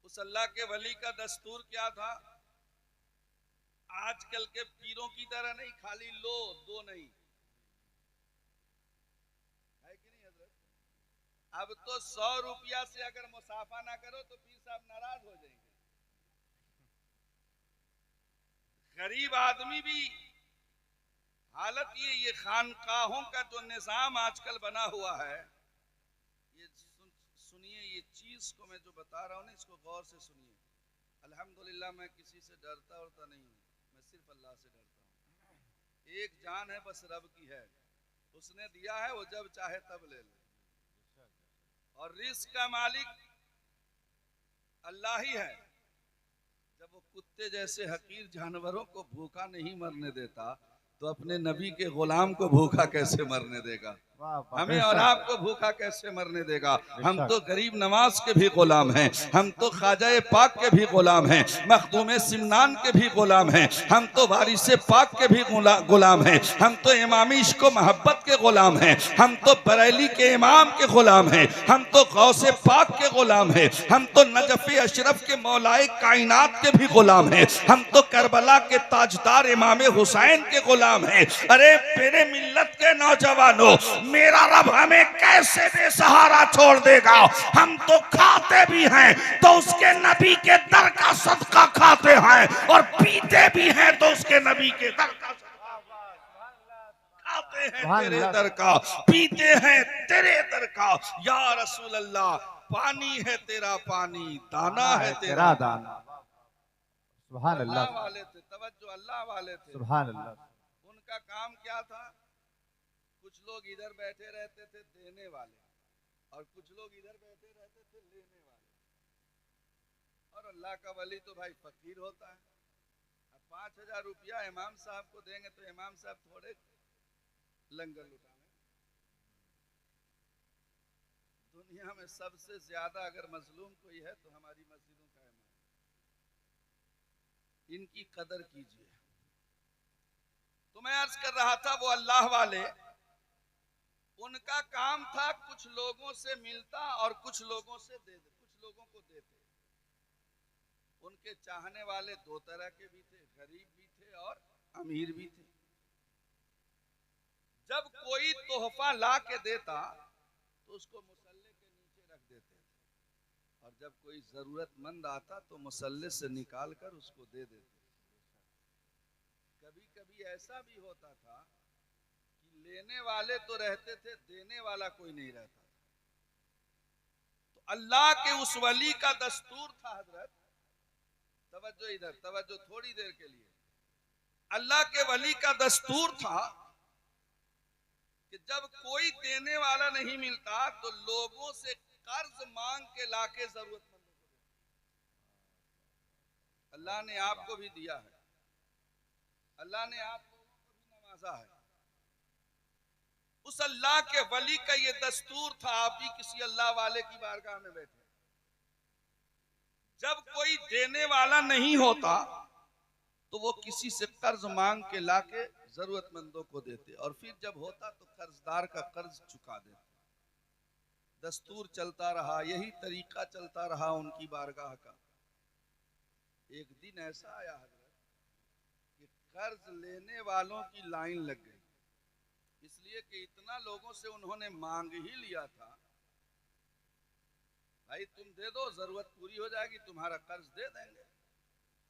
उस अल्लाह के वली का दस्तूर क्या था? आजकल के पीरों की तरह नहीं, खाली लो दो नहीं है कि नहीं हजरत? अब तो 100 रुपया से अगर मुसाफा ना करो तो पीर साहब नाराज हो जाएंगे। गरीब आदमी भी हालत ये खानकाहों का जो निजाम आजकल बना हुआ है, ये सुनिए, ये चीज को मैं जो बता रहा हूं ना, इसको गौर से सुनिए। अल्हम्दुलिल्लाह मैं किसी से डरता उड़ता नहीं हूं, मैं सिर्फ अल्लाह से डरता हूं। एक जान है बस रब की है, उसने दिया है, वो जब चाहे तब ले ले, और रिस्क का मालिक अल्लाह ही है। जब वो कुत्ते जैसे हकीर जानवरों को भूखा नहीं मरने देता तो अपने नबी के गुलाम को भूखा कैसे मरने देगा? हमें और आपको भूखा कैसे मरने देगा? हम तो गरीब नवाज के भी गुलाम हैं, हम तो ख्वाजा पाक के भी गुलाम हैं, मखदूम सिमनान के भी गुलाम हैं, हम तो वारिस पाक के भी गुलाम हैं, हम तो इमाम इश्क मोहब्बत के गुलाम हैं, हम तो बरेली के इमाम के गुलाम हैं, हम तो गौसे पाक के गुलाम हैं, हम तो नजफ अशरफ के मौलाए कायनात के भी गुलाम हैं, हम तो करबला के ताजदार इमाम हुसैन के गुलाम हैं। अरे मेरे मिल्लत के नौजवानों, मेरा रब हमें कैसे बेसहारा छोड़ देगा? हम तो खाते भी हैं तो उसके नबी के दर का सदका खाते हैं, और पीते भी हैं तो उसके नबी के दर का खाते हैं, तेरे दर का पीते हैं, तेरे दर का। या रसूल अल्लाह, पानी है तेरा पानी, दाना है तेरा दाना। सुभान अल्लाह वाले थे, तवज्जो अल्लाह वाले थे, सुभान अल्लाह। उनका काम क्या था? कुछ लोग इधर बैठे रहते थे देने वाले, और कुछ लोग इधर बैठे रहते थे लेने वाले। और अल्लाह का वली तो भाई फकीर होता है। अब 5,000 रुपया इमाम साहब को देंगे तो इमाम साहब थोड़े लंगर लुटाने। दुनिया में सबसे ज्यादा अगर मजलूम कोई है तो हमारी मस्जिदों का इमाम। इनकी कदर कीजिए। तो मैं अर्ज कर रहा था, वो अल्लाह वाले, उनका काम था कुछ लोगों से मिलता और कुछ लोगों से कुछ लोगों को देते। उनके चाहने वाले दो तरह के भी थे, गरीब भी थे और अमीर भी थे। जब कोई तोहफा ला के देता तो उसको मुसल्ले के नीचे रख देते थे, और जब कोई जरूरतमंद आता तो मुसल्ले से निकाल कर उसको दे देते। कभी कभी ऐसा भी होता था लेने वाले तो रहते थे, देने वाला कोई नहीं रहता था। तो अल्लाह के उस वली का दस्तूर था हजरत, तवज्जो इधर, तवज्जो थोड़ी देर के लिए। अल्लाह के वली का दस्तूर था कि जब कोई देने वाला नहीं मिलता तो लोगों से कर्ज मांग के लाके जरूरतमंदों को देता। अल्लाह ने आपको भी दिया है, अल्लाह ने आप लोगों को भी नवाजा है। उस अल्लाह के वली का ये दस्तूर था, आप भी किसी अल्लाह वाले की बारगाह में बैठे, जब कोई देने वाला नहीं होता तो वो किसी से कर्ज मांग के लाके जरूरतमंदों को देते, और फिर जब होता तो कर्जदार का कर्ज चुका देते। दस्तूर चलता रहा, यही तरीका चलता रहा उनकी बारगाह का। एक दिन ऐसा आया हजरत कि कर्ज लेने वालों की लाइन लग गई, इसलिए कि इतना लोगों से उन्होंने मांग ही लिया था, भाई तुम दे दो, जरूरत पूरी हो जाएगी, तुम्हारा कर्ज दे देंगे।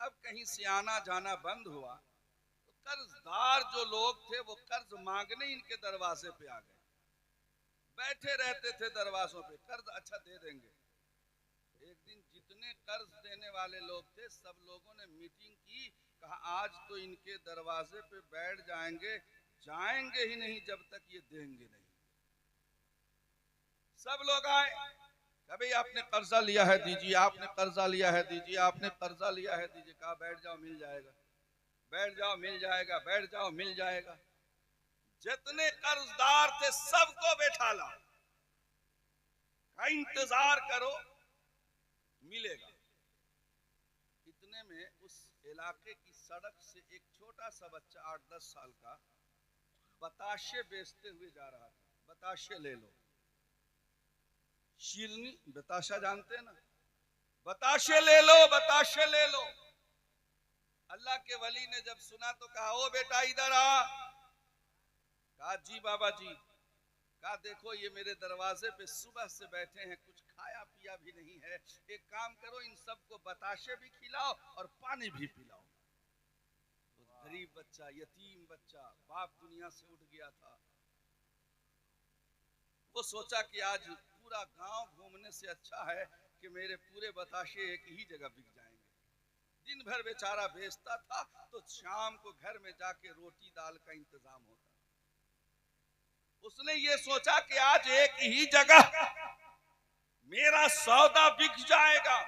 अब कहीं से आना जाना बंद हुआ तो कर्जदार जो लोग थे वो कर्ज मांगने इनके दरवाजे पे आ गए, बैठे रहते थे दरवाजों पे, कर्ज अच्छा दे देंगे। एक दिन जितने कर्ज देने वाले लोग थे सब लोगों ने मीटिंग की, कहा आज तो इनके दरवाजे पे बैठ जाएंगे, जाएंगे ही नहीं जब तक ये देंगे नहीं। सब लोग आए, कभी आपने कर्जा लिया है दीजिए, आपने कर्जा लिया है दीजिए, आपने कर्जा लिया है दीजिए। कहा बैठ जाओ मिल जाएगा, बैठ जाओ मिल जाएगा, बैठ जाओ मिल जाएगा। जितने कर्जदार थे सबको बैठा ला, इंतजार करो मिलेगा। इतने में उस इलाके की सड़क से एक छोटा सा बच्चा 8-10 साल का बताशे बेचते हुए जा रहा था। बताशे ले लो, शीरनी बताशा जानते हैं ना, बताशे ले लो, बताशे ले लो। अल्लाह के वली ने जब सुना तो कहा, ओ बेटा इधर आ। कहा जी बाबा जी। कहा देखो ये मेरे दरवाजे पे सुबह से बैठे हैं, कुछ खाया पिया भी नहीं है, एक काम करो इन सबको बताशे भी खिलाओ और पानी भी पिलाओ। तो गरीब बच्चा, यतीम बच्चा, बाप दुनिया से उठ गया था। वो सोचा कि आज पूरा गांव घूमने से अच्छा है कि मेरे पूरे बताशे एक ही जगह बिक जाएंगे। दिन भर बेचारा बेचता था तो शाम को घर में जाके रोटी दाल का इंतजाम होता। उसने ये सोचा कि आज एक ही जगह मेरा सौदा बिक जाएगा।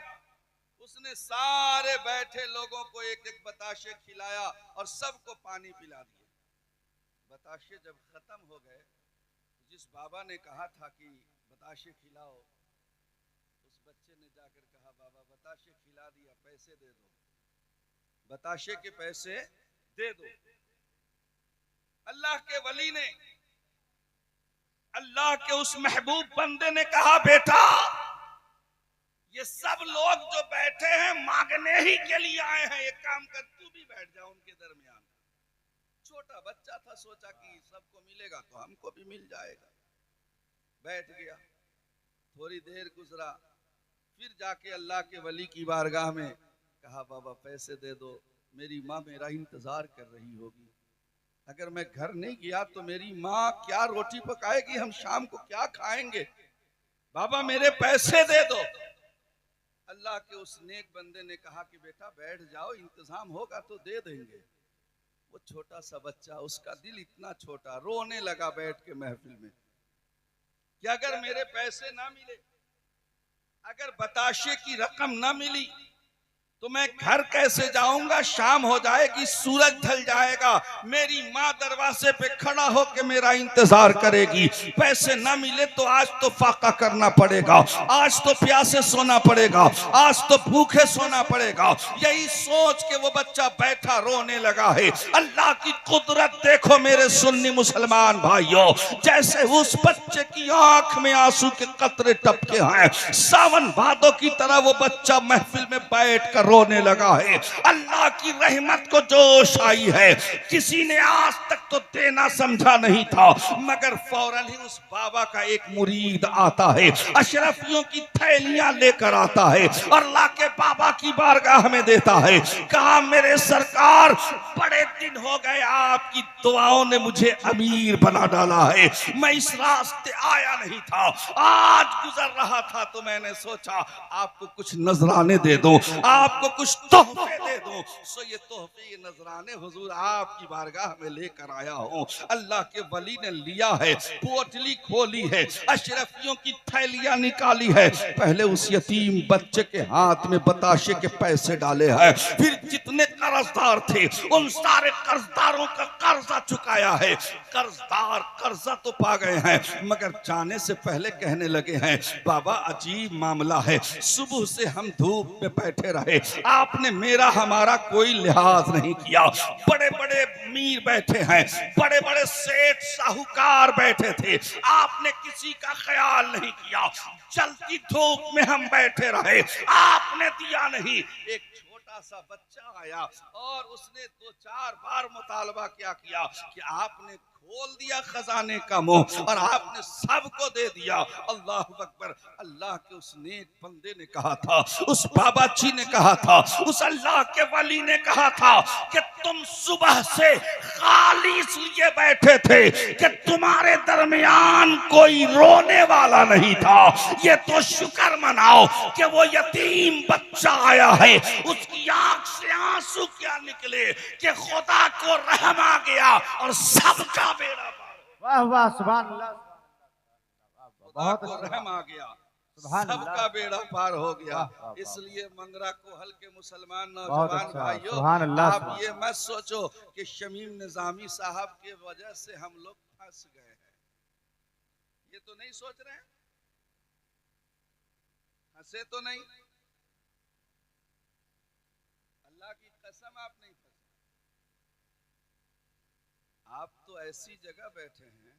उसने सारे बैठे लोगों को एक एक बताशे खिलाया और सबको पानी पिला दिए। बताशे जब खत्म हो गए, जिस बाबा ने कहा था कि बताशे खिलाओ, उस बच्चे ने जाकर कहा, बाबा बताशे खिला दिया, पैसे दे दो, बताशे के पैसे दे दो। अल्लाह के वली ने, अल्लाह के उस महबूब बंदे ने कहा, बेटा ये सब लोग जो बैठे हैं मांगने ही के लिए आए हैं, एक काम कर तू भी बैठ जा उनके दरमियान। छोटा बच्चा था, सोचा कि सबको मिलेगा तो हमको भी मिल जाएगा। बैठ गया। थोड़ी देर गुजरा, फिर जाके अल्लाह के वली की बारगाह में कहा, बाबा पैसे दे दो, मेरी माँ मेरा इंतजार कर रही होगी, अगर मैं घर नहीं गया तो मेरी माँ क्या रोटी पकाएगी, हम शाम को क्या खाएंगे, बाबा मेरे पैसे दे दो। अल्लाह के उस नेक बंदे ने कहा कि बेटा बैठ जाओ, इंतजाम होगा तो दे देंगे। वो छोटा सा बच्चा, उसका दिल इतना छोटा, रोने लगा बैठ के महफिल में कि अगर मेरे पैसे ना मिले, अगर बताशे की रकम ना मिली तो मैं घर कैसे जाऊंगा, शाम हो जाएगी, सूरज ढल जाएगा, मेरी माँ दरवाजे पे खड़ा होकर मेरा इंतजार करेगी, पैसे ना मिले तो आज तो फाका करना पड़ेगा, आज तो प्यासे सोना पड़ेगा, आज तो भूखे सोना पड़ेगा। यही सोच के वो बच्चा बैठा रोने लगा है। अल्लाह की कुदरत देखो मेरे सुन्नी मुसलमान भाइयों, जैसे उस बच्चे की आंख में आंसू के कतरे टपके हैं, सावन भादों की तरह वो बच्चा महफिल में बैठ कर रोने लगा है। अल्लाह की रहमत को जोश आई है। किसी ने आज तक तो देना समझा नहीं था, मगर फौरन ही उस बाबा का एक मुरीद आता है, अशरफियों की थैलियां लेकर आता है और लाके बाबा की बारगाह में देता है। कहा मेरे सरकार, बड़े दिन हो गए, आपकी दुआओं ने मुझे अमीर बना डाला है, मैं इस रास्ते आया नहीं था, आज गुजर रहा था तो मैंने सोचा आपको कुछ नजराने दे दूं, आपको कुछ तोहफे दे दूं। सो ये तोहफे, ये नजराने हुजूर आपकी बारगाह में लेकर आया हूं। अल्लाह के वली ने लिया है, पोटली खोली है, अशरफियों की थैलियां निकाली है, पहले उस यतीम बच्चे के हाथ में बताशे के पैसे डाले हैं, फिर जितने कर्जदार थे उन सारे कर्जदारों का कर्जा चुकाया है। कर्जदार कर्जा तो पा गए हैं, मगर जाने से पहले कहने लगे हैं, बाबा अजीब मामला है, सुबह से हम धूप में बैठे रहे, आपने मेरा हमारा कोई लिहाज नहीं किया, बड़े बड़े अमीर बैठे हैं, बड़े बड़े सेठ साहूकार बैठे थे, आपने किसी का ख्याल नहीं किया, जलती धूप में हम बैठे रहे, आपने दिया नहीं। एक छोटा सा बच्चा आया और उसने 2-4 बार मुतालबा क्या किया कि आपने खोल दिया खजाने का मुंह और आपने सबको दे दिया। अल्लाह अकबर। अल्लाह के उस नेक बंदे ने कहा था, उस बाबा जी ने कहा था, उस अल्लाह के वली ने कहा था कि तुम सुबह से खाली इसलिए बैठे थे कि तुम्हारे दरमियान कोई रोने वाला नहीं था। ये तो शुक्र मनाओ कि वो यतीम बच्चा आया है, उसकी आंख से आंसू क्या निकले कि खुदा को रहम आ गया और सबका बेड़ा पार। वाह वाह सुभान अल्लाह, बहुत रहम आ गया, सबका बेड़ा पार हो गया। इसलिए मंगरा कोहल के मुसलमान नौजवान भाइयों, आप ये मत सोचो कि शमीम निजामी साहब के वजह से हम लोग फंस गए हैं, ये तो नहीं सोच रहे हैं, हंसे तो नहीं, अल्लाह की कसम आप नहीं फंसे। आप तो ऐसी जगह बैठे हैं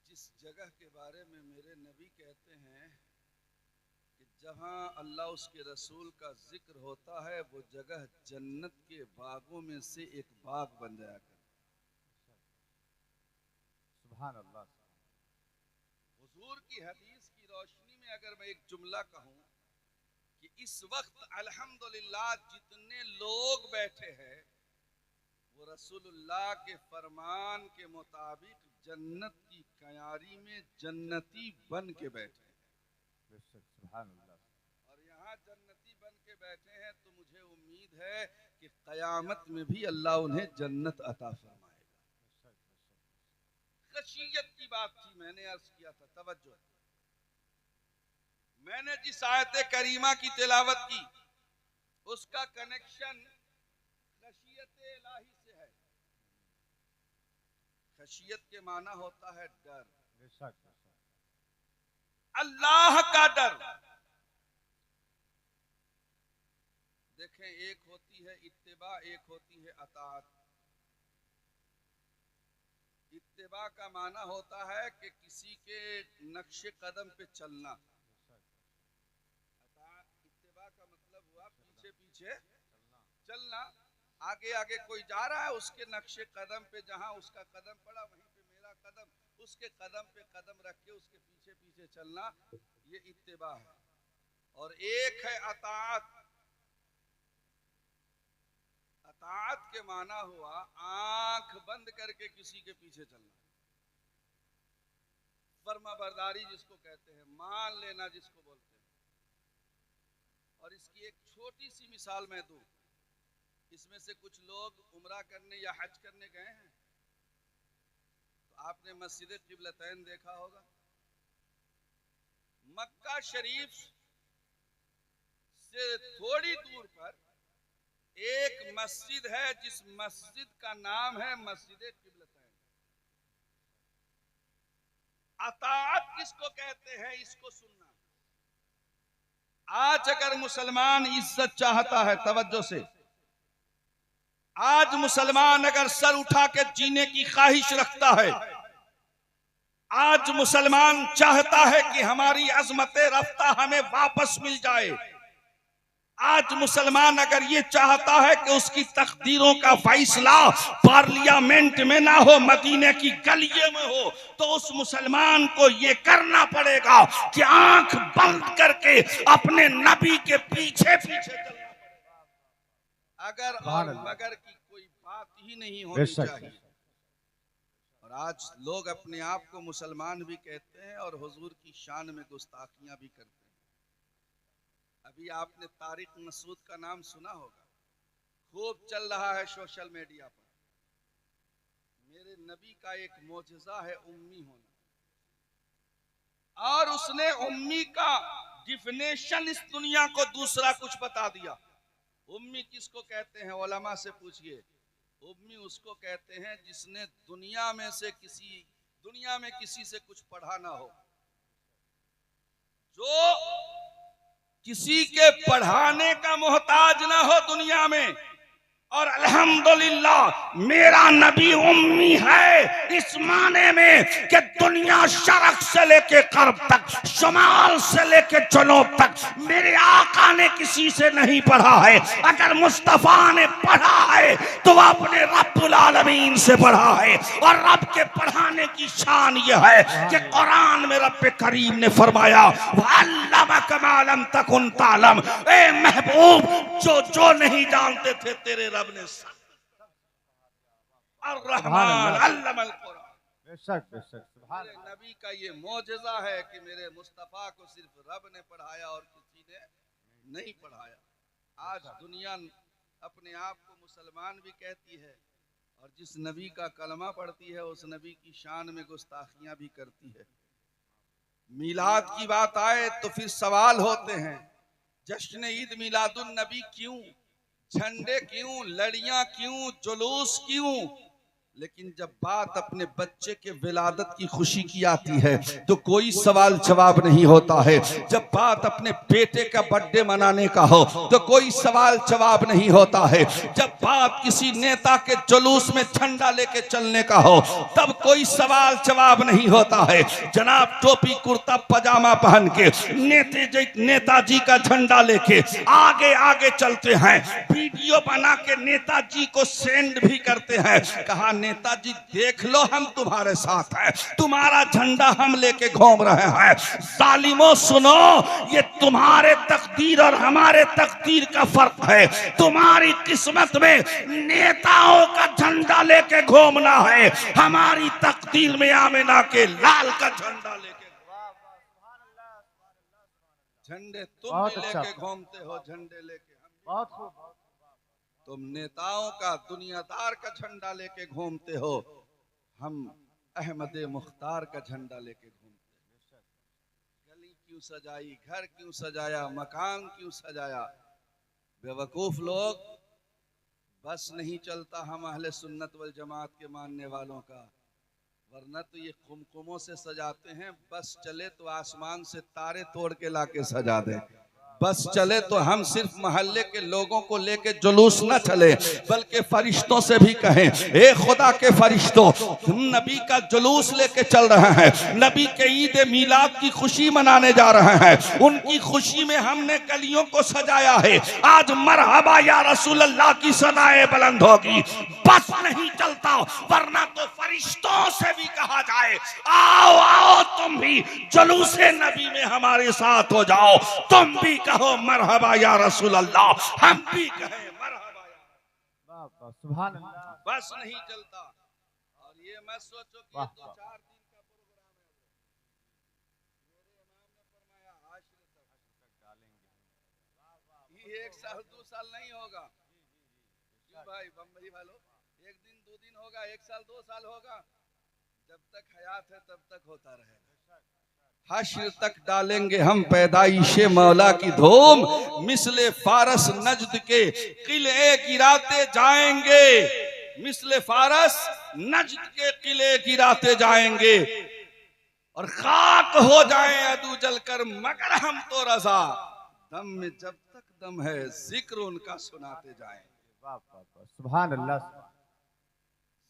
जिस जगह के बारे में मेरे नबी कहते हैं कि जहां अल्लाह उसके रसूल का जिक्र होता है वो जगह जन्नत के बागों में से एक बाग बन जाया कर। सुभान अल्लाह। हुजूर की हदीस की रोशनी में अगर मैं एक जुमला कहूं कि इस वक्त अल्हम्दुलिल्लाह जितने लोग बैठे हैं वो रसूलुल्लाह के फरमान के मुताबिक जन्नत की क्यारी में जन्नती बन के बैठे हैं। सुभान अल्लाह। और यहाँ जन्नती बन के बैठे हैं तो मुझे उम्मीद है कि क़यामत में भी अल्लाह उन्हें जन्नत अता फरमाएगा। खशियत की बात थी, मैंने अर्ज किया था, तवज्जो। मैंने जिस आयत करीमा की तिलावत की उसका कनेक्शन खशियत इलाही से है। खशियत के माना होता है डर, अल्लाह का डर। देखें, एक होती है इत्तिबा, एक होती है अताअत। इत्तिबा का माना होता है कि किसी के नक्शे कदम पे चलना। इत्तिबा का मतलब हुआ पीछे पीछे चलना। आगे आगे कोई जा रहा है, उसके नक्शे कदम पे जहां उसका कदम पड़ा वहीं पे मेरा कदम, उसके कदम पे कदम रख के उसके पीछे पीछे चलना, ये इत्तिबा है। और एक है अताअत। अताअत के माना हुआ आंख बंद करके किसी के पीछे चलना, फर्माबरदारी जिसको कहते हैं, मान लेना जिसको बोलते हैं। और इसकी एक छोटी सी मिसाल मैं दूं। इसमें से कुछ लोग उम्रा करने या हज करने गए हैं तो आपने मस्जिद क़िबलतैन देखा होगा। मक्का शरीफ से थोड़ी दूर पर एक मस्जिद है जिस मस्जिद का नाम है मस्जिद क़िबलतैन। अताअत किसको कहते हैं, इसको सुनना। आज अगर मुसलमान इज्जत चाहता है, तवज्जो से, आज मुसलमान अगर सर उठा के जीने की ख्वाहिश रखता है, आज मुसलमान चाहता है कि हमारी अजमत रफ्ता हमें वापस मिल जाए, आज मुसलमान अगर ये चाहता है कि उसकी तकदीरों का फैसला पार्लियामेंट में ना हो, मदीने की गलियों में हो, तो उस मुसलमान को ये करना पड़ेगा कि आंख बंद करके अपने नबी के पीछे पीछे चलना। अगर और मगर की कोई बात ही नहीं होनी चाहिए। और आज लोग अपने आप को मुसलमान भी कहते हैं और हुजूर की शान में गुस्ताखियां भी करते हैं। अभी आपने तारिक मसूद का नाम सुना होगा, खूब चल रहा है सोशल मीडिया पर। मेरे नबी का एक मोजज़ा है उम्मी होना, और उसने उम्मी का डिफिनेशन इस दुनिया को दूसरा कुछ बता दिया। उम्मी किसको कहते हैं, उलमा से पूछिए। उम्मी उसको कहते हैं जिसने दुनिया में किसी से कुछ पढ़ा ना हो, जो किसी के पढ़ाने का मोहताज ना हो दुनिया में। और अल्हम्दुलिल्लाह मेरा नबी उम्मी है इस माने में कि दुनिया शरक से लेके गर्ब तक, शुमाल से लेके जनूब तक मेरे आका ने किसी से नहीं पढ़ा है। अगर मुस्तफा ने पढ़ा है तो वह अपने रब्बुल आलमीन से पढ़ा है। और रब के पढ़ाने की शान यह है कि कुरान में रब करीम ने फरमाया वअल्लमका मा लम तकुन तालम। ए महबूब, जो नहीं जानते थे तेरे रब ने अर्रहमान अल्लमल कुरान। बेशक बेशक। सुभान मेरे नबी का ये मौजज़ा है कि मेरे मुस्तफ़ा को सिर्फ रब ने पढ़ाया और किसी ने नहीं पढ़ाया। आज दुनिया अपने आप को मुसलमान भी कहती है और जिस नबी का कलमा पढ़ती है उस नबी की शान में गुस्ताखियां भी करती है। मिलाद की बात आए तो फिर सवाल होते हैं, जश्न ईद मिलादुन नबी क्यों, झंडे क्यों, लड़ियां क्यों, जुलूस क्यों? लेकिन जब बात अपने बच्चे के विलादत की खुशी की आती है तो कोई सवाल जवाब नहीं होता है। जब बात अपने बेटे का बर्थडे मनाने का हो तो कोई सवाल जवाब नहीं होता है। जब बात किसी नेता के जुलूस में झंडा लेके चलने का हो तब कोई सवाल जवाब नहीं होता है। जनाब टोपी कुर्ता पजामा पहन के नेताजी का झंडा लेके आगे आगे चलते हैं, वीडियो बना के नेताजी को सेंड भी करते हैं। कहा नेताजी देख लो हम तुम्हारे साथ हैं, तुम्हारा झंडा हम लेके घूम रहे हैं। जालिमों सुनो, ये तुम्हारे तकदीर और हमारे तकदीर का फर्क है। तुम्हारी किस्मत में नेताओं का झंडा लेके घूमना है, हमारी तकदीर में आमिना के लाल का झंडा लेके। झंडे तुम लेके घूमते हो, झंडे लेके हम। बहुत खूब। तुम नेताओं का दुनियादार का झंडा लेके घूमते हो, हम अहमद मुख्तार का झंडा लेके घूमते हैं। गली क्यों सजाई, घर क्यों सजाया, मकान क्यों सजाया? बेवकूफ लोग। बस नहीं चलता हम अहले सुन्नत वल जमात के मानने वालों का, वरना तो ये कुमकुमों से सजाते हैं। बस चले तो आसमान से तारे तोड़ के लाके सजा दे। बस चले तो हम सिर्फ मोहल्ले के लोगों को लेके जुलूस न चले, बल्कि फरिश्तों से भी कहें, ए खुदा के फरिश्तों, तुम नबी का जुलूस लेके चल रहे हैं, नबी के ईद मिलाद की खुशी मनाने जा रहे हैं, उनकी खुशी में हमने गलियों को सजाया है। आज मरहबा या रसूल अल्लाह की सदाएं बुलंद होगी। बस नहीं चलता, वरना तो फरिश्तों से भी कहा जाए, आओ आओ तुम भी जुलूसे नबी में हमारे साथ हो जाओ, तुम भी कहो मरहबा या रसूल अल्लाह, हम भी कहें मरहबा या। सुभान अल्लाह। बस नहीं चलता। और ये मत सोचो कि 2-4 दिन का प्रोग्राम है। मेरे इमाम ने फरमाया आशिर तक डालेंगे, ये 1 साल 2 साल नहीं होगा। क्यों भाई बम्बई वालों, 1 दिन 2 दिन होगा, 1 साल 2 साल होगा। जब तक हयात है तब तक होता रहेगा। हश्र तक डालेंगे हम पैदाइशे मौला की धूम, मिसले फारस नजद के किले गिराते जाएंगे, मिसले फारस नजद के किले गिराते जाएंगे और खाक हो जाएं अदू जलकर, मगर हम तो रजा, दम में जब तक दम है जिक्र उनका सुनाते जाएं। सुभान अल्लाह।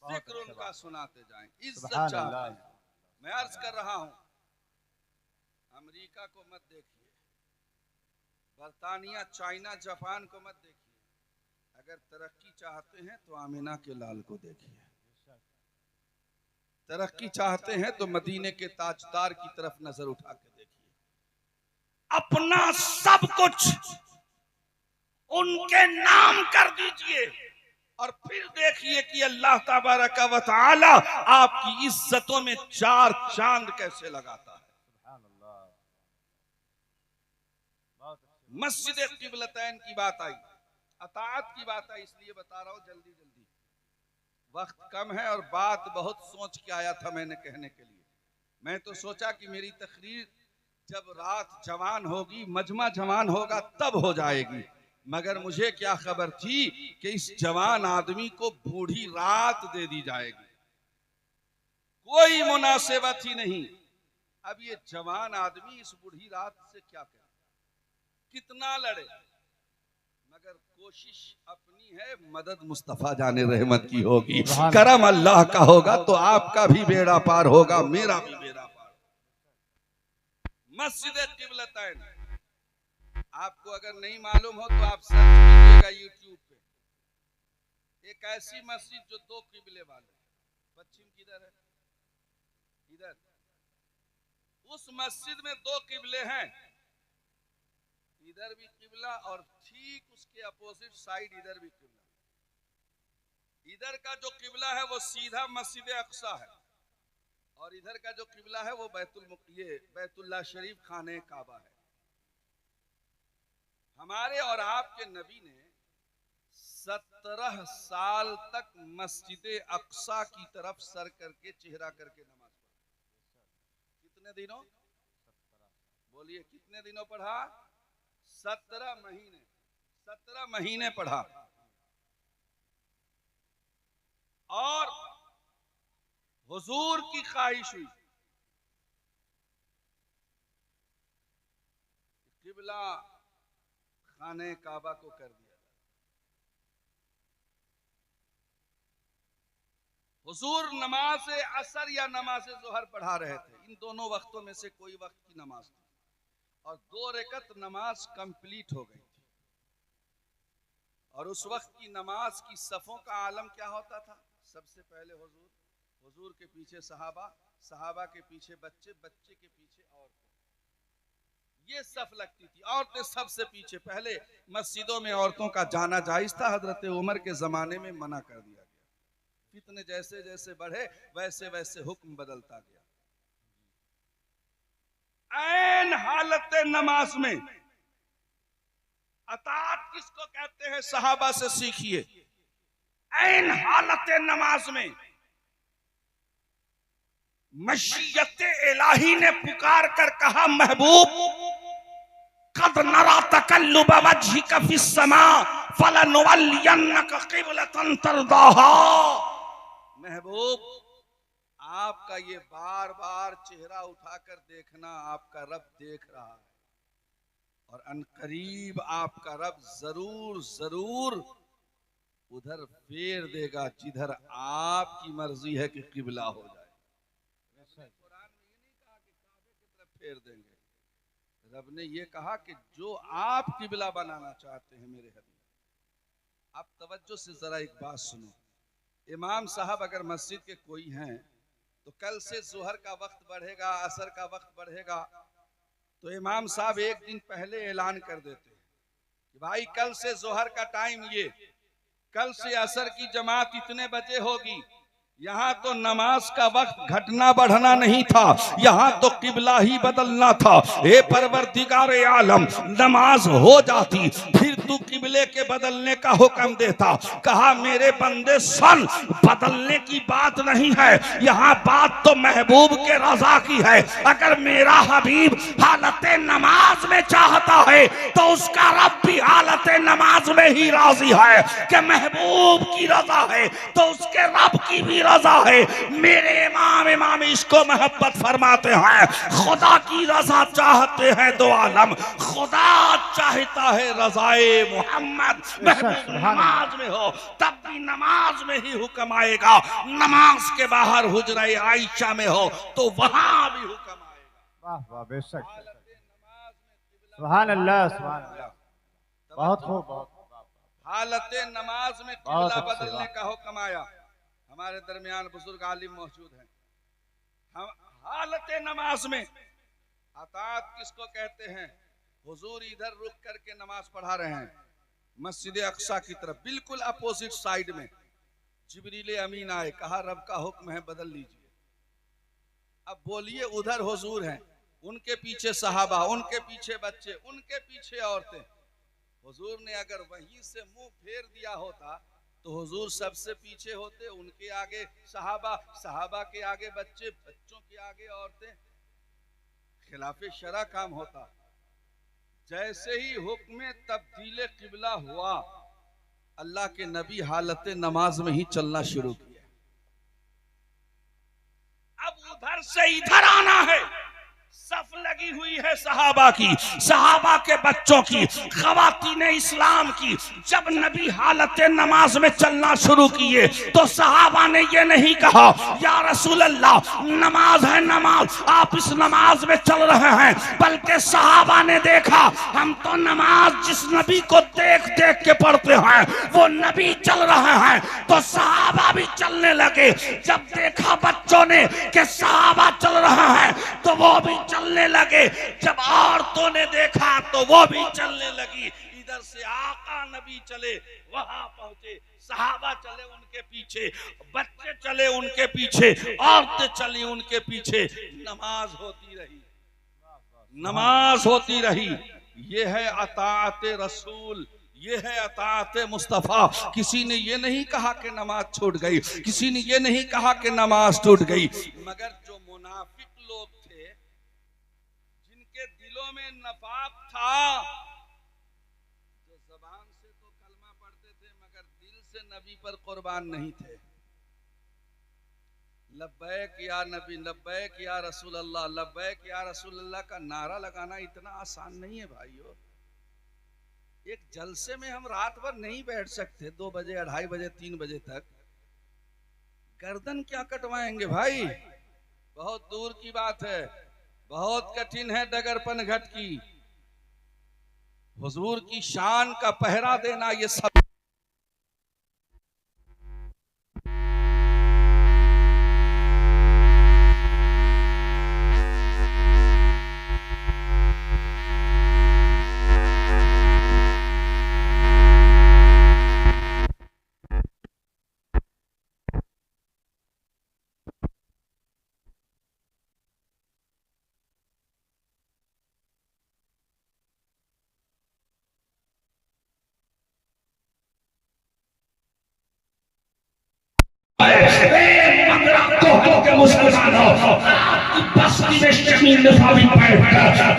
जिक्र उनका सुनाते जाएं। इज्जत चाहते हैं। मैं अर्ज कर रहा हूं, अमेरिका को मत देखिए, बरतानिया, चाइना, जापान को मत देखिए। अगर तरक्की चाहते हैं तो आमिना के लाल को देखिए। तरक्की चाहते हैं तो मदीने के ताजदार की तरफ नजर उठा के देखिए। अपना सब कुछ उनके नाम कर दीजिए और फिर देखिए कि अल्लाह तबारक व तआला आपकी इज्जतों में 4 चांद कैसे लगाता है। मस्जिद किबलतैन की बात आई, अताअत की बात आई, इसलिए बता रहा हूं जल्दी जल्दी, वक्त कम है और बात बहुत सोच के आया था मैंने कहने के लिए। मैं तो सोचा कि मेरी तकरीर जब रात जवान होगी, मजमा जवान होगा तब हो जाएगी, मगर मुझे क्या खबर थी कि इस जवान आदमी को बूढ़ी रात दे दी जाएगी। कोई मुनासिबत ही नहीं। अब ये जवान आदमी इस बूढ़ी रात से क्या करे, कितना लड़े, मगर कोशिश अपनी है, मदद मुस्तफा जाने रहमत की होगी, करम अल्लाह का होगा तो आपका भी बेड़ा पार होगा, मेरा भी बेड़ा पार। मस्जिद किबलतैन आपको अगर नहीं मालूम हो तो आप सर्च कीजिएगा यूट्यूब पे। एक ऐसी मस्जिद जो 2 किबले वाले, पश्चिम किधर है, इधर। उस मस्जिद में 2 किबले हैं, इधर भी किबला और ठीक उसके अपोजिट साइड इधर भी किबला। इधर का जो किबला है वो सीधा मस्जिद अक्सा है और इधर का जो किबला है वो बैतुल्लाह शरीफ खाने काबा है। हमारे और आपके नबी ने 17 साल तक मस्जिद अक्सा की तरफ सर करके चेहरा करके नमाज पढ़ी। कितने दिनों? बोलिए कितने दिनों पढ़ा? 17 महीने। 17 महीने पढ़ा और हुजूर की ख्वाहिश हुई किबला खाने काबा को कर दिया। हुजूर नमाज असर या नमाज जोहर पढ़ा रहे थे, इन दोनों वक्तों में से कोई वक्त की नमाज थी, और 2 रकत नमाज कंप्लीट हो गई थी। और उस वक्त की नमाज की सफ़ों का आलम क्या होता था? सबसे पहले हुजूर, हुजूर के पीछे सहाबा, सहाबा के पीछे बच्चे, बच्चे के पीछे औरतें, ये सफ लगती थी। औरतें सबसे पीछे। पहले मस्जिदों में औरतों का जाना जायज था, हजरत उमर के जमाने में मना कर दिया गया। फितने जैसे जैसे बढ़े वैसे वैसे हुक्म बदलता गया। ऐन हालत नमाज में अतात किसको कहते हैं? सहाबा से सीखिए। ऐन हालत नमाज में मशीयत इलाही ने पुकार कर कहा, महबूब कद नरा तकल्लुब वजहिका फिस समा फलनुवल्लियन्नका क़िबलतन तरदाहा। महबूब, आपका ये बार बार चेहरा उठाकर देखना आपका रब देख रहा है, और अनकरीब आपका रब जरूर जरूर उधर फेर देगा जिधर आपकी मर्जी है कि किबला हो जाए। कुरान में ये नहीं कहा कि काबे की तरफ फेर देंगे, रब ने ये कहा कि जो आप किबला बनाना चाहते हैं मेरे हबीब। आप तवज्जो से जरा एक बात सुनो। इमाम साहब अगर मस्जिद के कोई हैं तो कल से जोहर का वक्त बढ़ेगा, असर का वक्त बढ़ेगा, तो इमाम साहब एक दिन पहले ऐलान कर देते हैं कि भाई कल से जोहर का टाइम ये, कल से असर की जमात इतने बजे होगी। यहाँ तो नमाज का वक्त घटना बढ़ना नहीं था, यहाँ तो किबला ही बदलना था। ए परवरदिगार आलम, नमाज हो जाती फिर तू किबले के बदलने का हुक्म देता। कहा मेरे बंदे सुन, बदलने की बात नहीं है, यहाँ बात तो महबूब के रजा की है। अगर मेरा हबीब हालत नमाज में चाहता है तो उसका रब भी हालत नमाज में ही राजी है कि महबूब की रजा है तो उसके रब की भी रजा है। मेरे इमाम इसको मोहब्बत फरमाते हैं, खुदा की रजा चाहते हैं दो आलम, खुदा चाहता है रजाए मोहम्मद। महबूब नमाज में हो तब भी नमाज में ही हुक्म आएगा, नमाज के बाहर हुजरा आयशा में हो तो वहां भी हुक्म आएगा। वाह वाह, बेशक। सुभान अल्लाह, सुभान अल्लाह। बहुत खूब, बहुत हालत नमाज में किबला बदलने का हुक्म आया। हमारे दरमियान बुजुर्ग आलिम मौजूद हैं। हम हालत नमाज में अतात किसको कहते हैं? हुजूर इधर रुक करके नमाज पढ़ा रहे हैं मस्जिद अक्सा की तरफ, बिल्कुल अपोजिट साइड में जिब्रील अमीन आए, कहा रब का हुक्म है बदल लीजिए। अब बोलिए, उधर हुजूर हैं, उनके पीछे सहाबा, उनके पीछे बच्चे, उनके पीछे औरतें। हुजूर ने अगर वहीं से मुंह फेर दिया होता तो हुजूर सबसे पीछे होते, उनके आगे सहाबा, सहाबा के आगे बच्चे, बच्चों के आगे औरतें। खिलाफे शरा काम होता। जैसे ही हुक्म तब्दील किबला हुआ, अल्लाह के नबी हालत नमाज में ही चलना शुरू किया। अब उधर से इधर आना है, सफ लगी हुई है सहाबा की, सहाबा के बच्चों की, खवातीन इस्लाम की। जब नबी हालत नमाज में चलना शुरू किए तो सहाबा ने ये नहीं कहा या रसूल अल्लाह नमाज है नमाज, आप इस नमाज में चल रहे हैं, बल्कि सहाबा ने देखा हम तो नमाज जिस नबी को देख देख के पढ़ते हैं वो नबी चल रहे हैं, तो सहाबा भी चलने लगे। जब देखा बच्चों ने कि सहाबा चल रहे हैं तो वो भी चलने लगे। जब औरतों ने देखा तो वो भी चलने लगी। इधर से आका नबी चले वहां पहुंचे, सहाबा चले उनके पीछे, बच्चे चले उनके पीछे, औरतें चली उनके पीछे। नमाज होती रही, नमाज होती रही। ये है अताअत रसूल, ये है अताअत मुस्तफा। किसी ने ये नहीं कहा कि नमाज छूट गई, किसी ने ये नहीं कहा कि नमाज टूट गई। मगर जो मुनाफिक लोग थे, जिनके दिलों में नफाक था, जो जबान से तो कलमा पढ़ते थे मगर दिल से नबी पर कुर्बान नहीं थे, लब्बैक या नबी, लब्बैक या रसूल अल्लाह, लब्बैक या रसूल अल्लाह का नारा लगाना इतना आसान नहीं है भाइयों। एक जलसे में हम रात भर नहीं बैठ सकते, 2 बजे 2:30 बजे 3 बजे तक। गर्दन क्या कटवाएंगे भाई, बहुत दूर की बात है, बहुत कठिन है डगरपन घट की। हुजूर की शान का पहरा देना ये सब मुसलमानों, आपकी बस्ती में शमीन साबित बैठकर